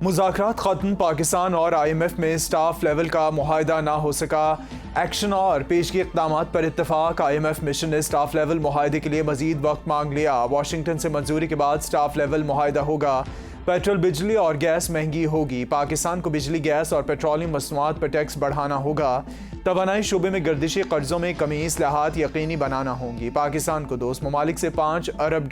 मुज़ाकरात ख़त्म, पाकिस्तान और IMF में स्टाफ लेवल का मुआहदा ना हो सका। एक्शन और पेशगी इक़दामात पर इत्तफाक। IMF मिशन ने स्टाफ लेवल मुआहदे के लिए मज़ीद वक्त मांग लिया। वाशिंगटन से मंजूरी के बाद स्टाफ लेवल मुआहदा होगा। पेट्रोल, बिजली और गैस महंगी होगी। पाकिस्तान को बिजली, गैस और पेट्रोलियम मसनूआत पर टैक्स बढ़ाना होगा। तवानाई शोबे में गर्दिशी कर्जों में कमी इस्लाहात यकीनी बनाना होंगी। पाकिस्तान को दोस्त ममालिक से $5 अरब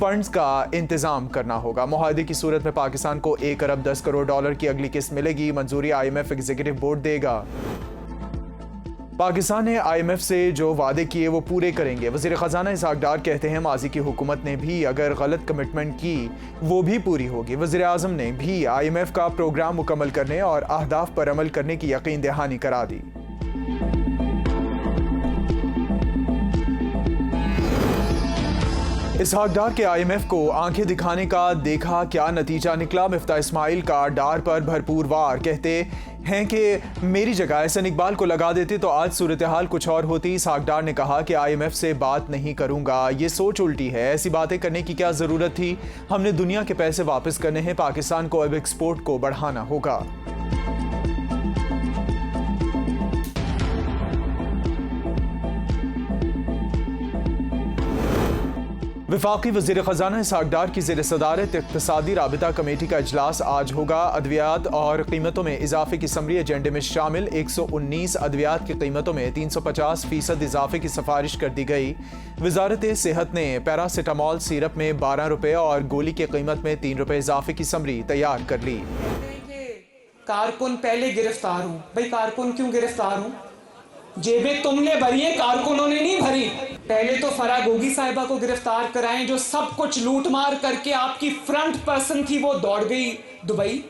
फंड्स का इंतजाम करना होगा। मुआहदे की सूरत में पाकिस्तान को $1 अरब 10 करोड़ की अगली किस्त मिलेगी। मंजूरी IMF एग्जीक्यूटिव बोर्ड देगा। पाकिस्तान ने IMF से जो वादे किए वो पूरे करेंगे। वज़ीर ख़जाना इसहाक डार कहते हैं माजी की हुकूमत ने भी अगर गलत कमिटमेंट की वो भी पूरी होगी। वज़ीर आज़म ने भी IMF का प्रोग्राम मुकम्मल करने और अहदाफ पर अमल करने की यकीन दहानी करा दी। इसहाक डार के IMF को आंखें दिखाने का देखा क्या नतीजा निकला। मिफ्ता इस्माइल का डार पर भरपूर वार। कहते हैं कि मेरी जगह एहसन इकबाल को लगा देते तो आज सूरत हाल कुछ और होती। इसहाक डार ने कहा कि IMF से बात नहीं करूंगा, ये सोच उल्टी है। ऐसी बातें करने की क्या जरूरत थी। हमने दुनिया के पैसे वापस करने हैं। पाकिस्तान को अब एक्सपोर्ट को बढ़ाना होगा। वफाकी वज़ीर ख़जाना इसहाक डार की ज़ेर सदारत इक़्तिसादी राबिता कमेटी का इजलास आज होगा। अद्वियात और कीमतों में इजाफे की समरी एजेंडे में शामिल। 119 अद्वियात की कीमतों में 350% इजाफे की सिफारिश कर दी गई। वजारत सेहत ने पैरासिटामॉल सिरप में ₹12 और गोली की कीमत में ₹3 इजाफे की समरी तैयार कर ली। कारकुन पहले गिरफ्तार हूँ। भाई कारकुन क्यों गिरफ्तार हूँ? जेबें तुमने भरी है, कारकुनों ने नहीं भरी। पहले तो फराह गोगी साहिबा को गिरफ्तार कराएं जो सब कुछ लूट मार करके आपकी फ्रंट पर्सन थी, वो दौड़ गई दुबई।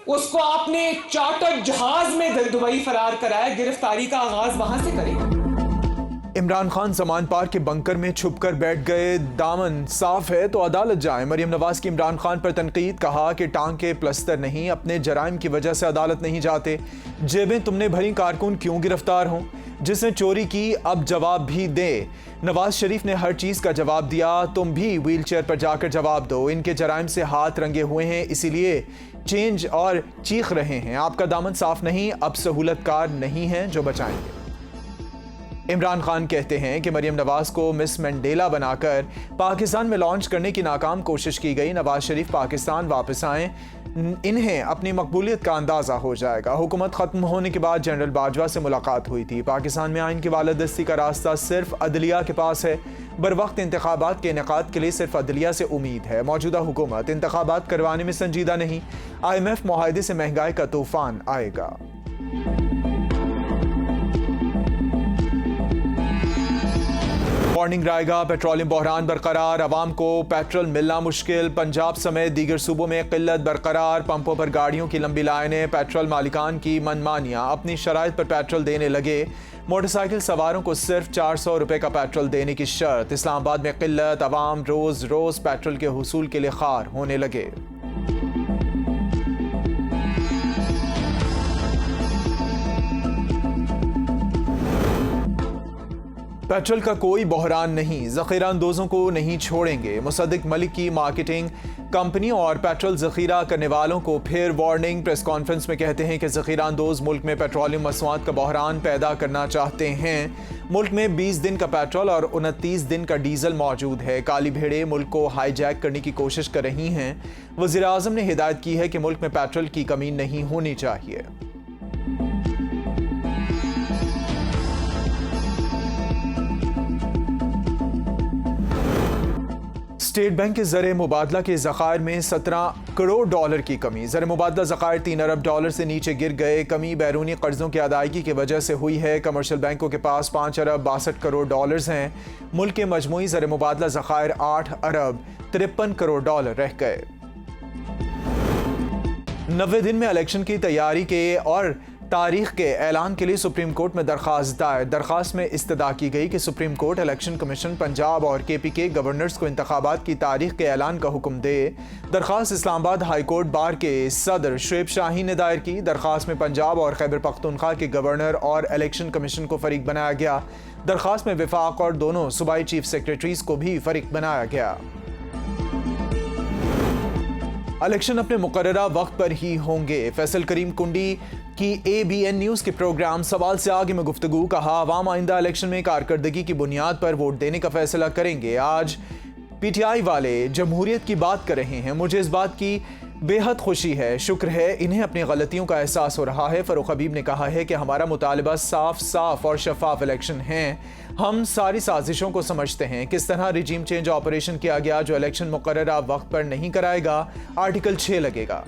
उसको आपने चार्टर्ड जहाज में दुबई फरार कराया। गिरफ्तारी का आगाज वहां से करें। इमरान खान जमान पार्क के बंकर में छुपकर बैठ गए। दामन साफ है तो अदालत जाए। मरियम नवाज की इमरान खान पर तनकीद। कहा कि टांग के प्लस्तर नहीं, अपने जराइम की वजह से अदालत नहीं जाते। जेबें तुमने भरी, कारकुन क्यों गिरफ्तार हों? जिसने चोरी की अब जवाब भी दे। नवाज शरीफ ने हर चीज का जवाब दिया, तुम भी व्हील चेयर पर जाकर जवाब दो। इनके जराइम से हाथ रंगे हुए हैं, इसीलिए चेंज और चीख रहे हैं। आपका दामन साफ नहीं, अब सहूलतकार नहीं है जो बचाएंगे। इमरान खान कहते हैं कि मरियम नवाज को मिस मंडेला बनाकर पाकिस्तान में लॉन्च करने की नाकाम कोशिश की गई। नवाज शरीफ पाकिस्तान वापस आएं, इन्हें अपनी मकबूलियत का अंदाजा हो जाएगा। हुकूमत खत्म होने के बाद जनरल बाजवा से मुलाकात हुई थी। पाकिस्तान में आइन की बालादस्ती का रास्ता सिर्फ अदलिया के पास है। बर वक्त इंतखाबात के इनेकाद के लिए सिर्फ अदलिया से उम्मीद है। मौजूदा हुकूमत इंतखाबात करवाने में संजीदा नहीं। IMF मुआहदे से महंगाई का तूफान आएगा। वार्निंग आएगा, पेट्रोलियम बहरान बरकरार, अवाम को पेट्रोल मिलना मुश्किल। पंजाब समेत दीगर सूबों में किल्लत बरकरार। पंपों पर गाड़ियों की लंबी लाइनें। पेट्रोल मालिकान की मनमानियां, अपनी शराइत पर पेट्रोल देने लगे। मोटरसाइकिल सवारों को सिर्फ ₹400 का पेट्रोल देने की शर्त। इस्लामाबाद में किल्लत, अवाम रोज रोज पेट्रोल के हुसूल के लिए खार होने लगे। पेट्रोल का कोई बहरान नहीं, ज़ख़ीरा अंदोज़ों को नहीं छोड़ेंगे। मुसद्दिक मलिक की मार्केटिंग कंपनियों और पेट्रोल ज़ख़ीरा करने वालों को फिर वार्निंग। प्रेस कॉन्फ्रेंस में कहते हैं कि ज़ख़ीरा अंदोज़ मुल्क में पेट्रोलियम मसनूआत का बहरान पैदा करना चाहते हैं। मुल्क में 20 दिन का पेट्रोल और 29 दिन का डीजल मौजूद है। काली भेड़ें मुल्क को हाईजैक करने की कोशिश कर रही हैं। वज़ीर आज़म ने हिदायत की है कि मुल्क में पेट्रोल की कमी नहीं होनी चाहिए। स्टेट बैंक के ज़र मुबादला के ज़खायर में $17 करोड़ की कमी। ज़र मुबादला ज़खायर $3 अरब से नीचे गिर गए। कमी बैरूनी कर्जों की अदायगी की वजह से हुई है। कमर्शियल बैंकों के पास $5 अरब 62 करोड़ हैं। मुल्क के मजमूई ज़र मुबादला ज़खायर $8 अरब 53 करोड़ रह गए। 90 दिन में इलेक्शन की तैयारी के और तारीख के ऐलान के लिए सुप्रीम कोर्ट में दरख्वास्त दायर। दरख्वास्त में इस्तदा की गई कि supreme court election commission Punjab और KP के गवर्नर्स को इंतखाबात की तारीख के ऐलान का हुक्म दे। दरख्वास्त इस्लामाबाद हाई कोर्ट बार के सदर शुएब शाहीन ने दायर की। दरख्वास्त में पंजाब और खैबर पख्तूनख्वा के गवर्नर और इलेक्शन कमीशन को फरीक बनाया गया। दरख्वास्त में विफाक और दोनों सूबाई चीफ सेक्रेटरीज को भी फरीक बनाया गया। इलेक्शन अपने मुकर्ररा वक्त पर ही होंगे। फैसल करीम कुंडी की ABN न्यूज़ के प्रोग्राम सवाल से आगे में गुफ्तगू। कहा, अवाम आइंदा इलेक्शन में कारकर्दगी की बुनियाद पर वोट देने का फैसला करेंगे। आज PTI वाले जमहूरियत की बात कर रहे हैं, मुझे इस बात की बेहद खुशी है, शुक्र है इन्हें अपनी गलतियों का एहसास हो रहा है। फ़ारूक हबीब ने कहा है कि हमारा मुतालबा साफ और शफाफ इलेक्शन हैं। हम सारी साजिशों को समझते हैं, किस तरह रिजीम चेंज ऑपरेशन किया गया जो इलेक्शन मुकर्ररा वक्त पर नहीं कराएगा, आर्टिकल 6 लगेगा।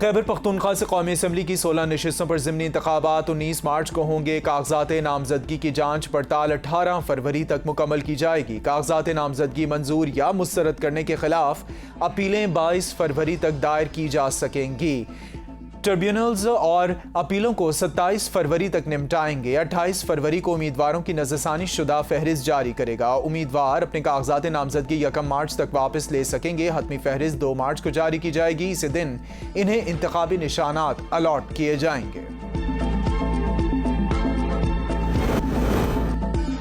खैबर पख्तूनख्वा से कौमी असम्बली की 16 नशिस्तों पर ज़िमनी इंतखाबात 19 मार्च को होंगे। कागजात नामजदगी की जांच पड़ताल 18 फरवरी तक मुकम्मल की जाएगी। कागजात नामजदगी मंजूर या मुस्तरद करने के खिलाफ अपीलें 22 फरवरी तक दायर की जा सकेंगी। ट्रिब्यूनल्स और अपीलों को 27 फरवरी तक निपटाएंगे। 28 फरवरी को उम्मीदवारों की नज़रसानी शुदा फहरिस्त जारी करेगा। उम्मीदवार अपने कागजात नामजदगी 1 मार्च तक वापस ले सकेंगे। हतमी फहरिस्त 2 मार्च को जारी की जाएगी। इसी दिन इन्हें इंतखाबी निशानात अलॉट किए जाएंगे।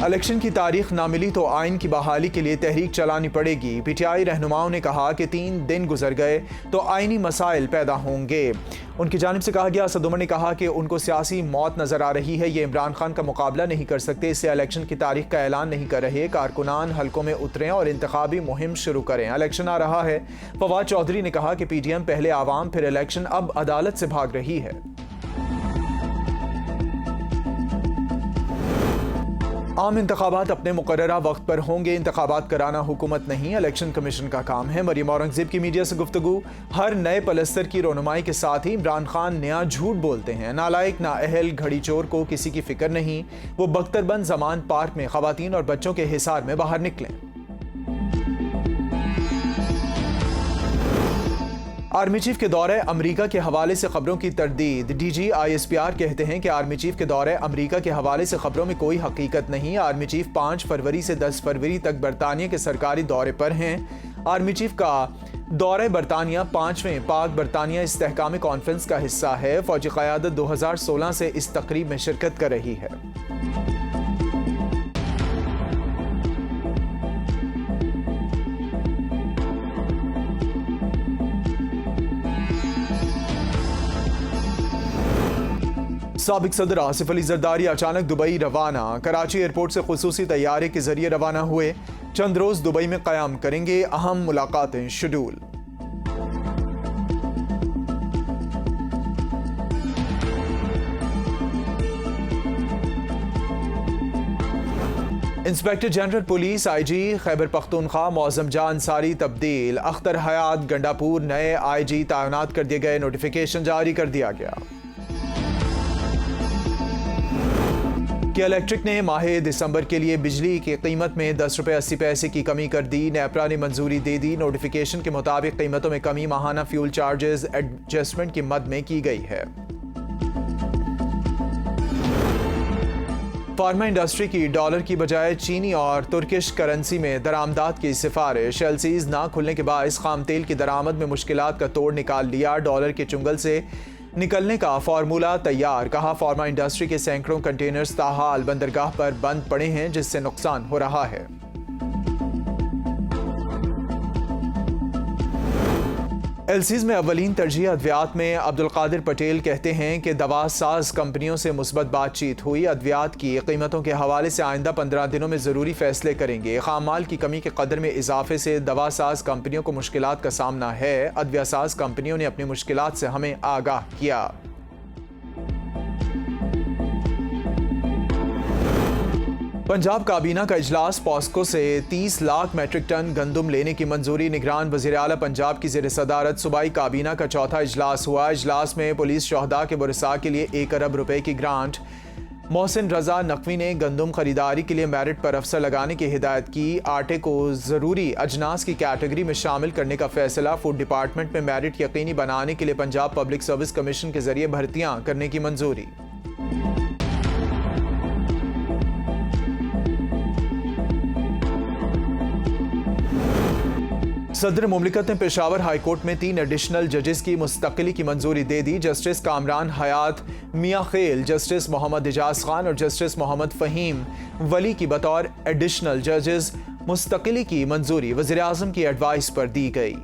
इलेक्शन की तारीख ना मिली तो आइन की बहाली के लिए तहरीक चलानी पड़ेगी। PTI रहनुमाओं ने कहा कि 3 दिन गुजर गए तो आइनी मसाइल पैदा होंगे। उनकी जानिब से कहा गया, असद उमर ने कहा कि उनको सियासी मौत नजर आ रही है, ये इमरान खान का मुकाबला नहीं कर सकते, इससे इलेक्शन की तारीख का ऐलान नहीं कर रहे। कारकुनान हलकों में उतरें और इंतखाबी मुहिम शुरू करें। इलेक्शन आ रहा है। फवाद चौधरी ने कहा कि PTM पहले आवाम फिर इलेक्शन, अब अदालत से भाग रही है। आम इंतखाबात अपने मुकर्ररा वक्त पर होंगे। इंतखाबात कराना हुकूमत नहीं, इलेक्शन कमीशन का काम है। मरियम औरंगजेब की मीडिया से गुफ्तगू। हर नए पलस्तर की रोनुमाई के साथ ही इमरान खान नया झूठ बोलते हैं। नालायक, नाअहल, घड़ी चोर को किसी की फिक्र नहीं। वो बख्तरबंद जमान पार्क में खवातीन और बच्चों के हिसार में बाहर निकलें। आर्मी चीफ के दौरे अमेरिका के हवाले से खबरों की तरदीद। DG ISPR कहते हैं कि आर्मी चीफ के दौरे अमेरिका के हवाले से खबरों में कोई हकीकत नहीं। आर्मी चीफ 5 फरवरी से 10 फरवरी तक बरतानिया के सरकारी दौरे पर हैं। आर्मी चीफ का दौरे बरतानिया 5वें पाक बरतानिया इस्तेहकामी कॉन्फ्रेंस का हिस्सा है। फौजी क़यादत 2016 से इस तकरीब में शिरकत कर रही है। साबिक सदर आसिफ अली जरदारी अचानक दुबई रवाना। कराची एयरपोर्ट से खुसूसी तैयारे के जरिए रवाना हुए। चंद रोज दुबई में क़याम करेंगे। अहम मुलाकातें schedule. Inspector general police IG Khyber Pakhtunkhwa Moazzam Jah Ansari तब्दील। अख्तर हयात गंडापुर नए IG तैनात कर दिए गए। नोटिफिकेशन जारी कर दिया गया कि इलेक्ट्रिक ने माह दिसंबर के लिए बिजली की कीमत में 10 रुपये 80 पैसे की कमी कर दी। नेपरा ने मंजूरी दे दी। नोटिफिकेशन के मुताबिक कीमतों में कमी माहाना फ्यूल चार्जेस एडजस्टमेंट की मद में की गई है। फार्मा इंडस्ट्री की डॉलर की बजाय चीनी और तुर्किश करेंसी में दरामदात की सिफारिश। एलसीज ना खुलने के बायस खाम तेल की दरामद में मुश्किलात का तोड़ निकाल लिया। डॉलर के चुंगल से निकलने का फार्मूला तैयार। कहा, फार्मा इंडस्ट्री के सैकड़ों कंटेनर्स ताहाल बंदरगाह पर बंद पड़े हैं, जिससे नुकसान हो रहा है। एलसीज में अवलीन तरजीह अद्वियात में अब्दुल कादिर पटेल कहते हैं कि दवा साज कंपनियों से मुस्बत बातचीत हुई। अद्वियात की कीमतों के हवाले से आइंदा 15 दिनों में ज़रूरी फैसले करेंगे। खाम माल की कमी के कदर में इजाफे से दवा साज कंपनियों को मुश्किलात का सामना है। अद्विया साज कंपनियों ने अपनी मुश्किलात से हमें आगाह किया। पंजाब काबीना का इजलास। पॉस्को से 30 लाख मेट्रिक टन गंदम लेने की मंजूरी। निगरान वज़ीर आला पंजाब की ज़ेर सदारत सूबाई काबीना का चौथा इजलास हुआ। इजलास में पुलिस शहदा के बुरसा के लिए 1 अरब रुपए की ग्रांट। मोहसिन रजा नकवी ने गंदम खरीदारी के लिए मेरिट पर अफसर लगाने की हिदायत की। आटे को ज़रूरी अजनास की कैटेगरी में शामिल करने का फैसला। फूड डिपार्टमेंट में मेरिट यकीनी बनाने के लिए पंजाब पब्लिक सर्विस कमीशन के जरिए भर्तियाँ करने की मंजूरी। सदर मुमलिकत ने पेशावर हाई कोर्ट में 3 एडिशनल जजेस की मुस्तकिली की मंजूरी दे दी। जस्टिस कामरान हयात मियां खेल, जस्टिस मोहम्मद इजाज खान और जस्टिस मोहम्मद फ़हीम वली की बतौर एडिशनल जजेस मुस्तकिली की मंजूरी वज़ीर आज़म की एडवाइस पर दी गई।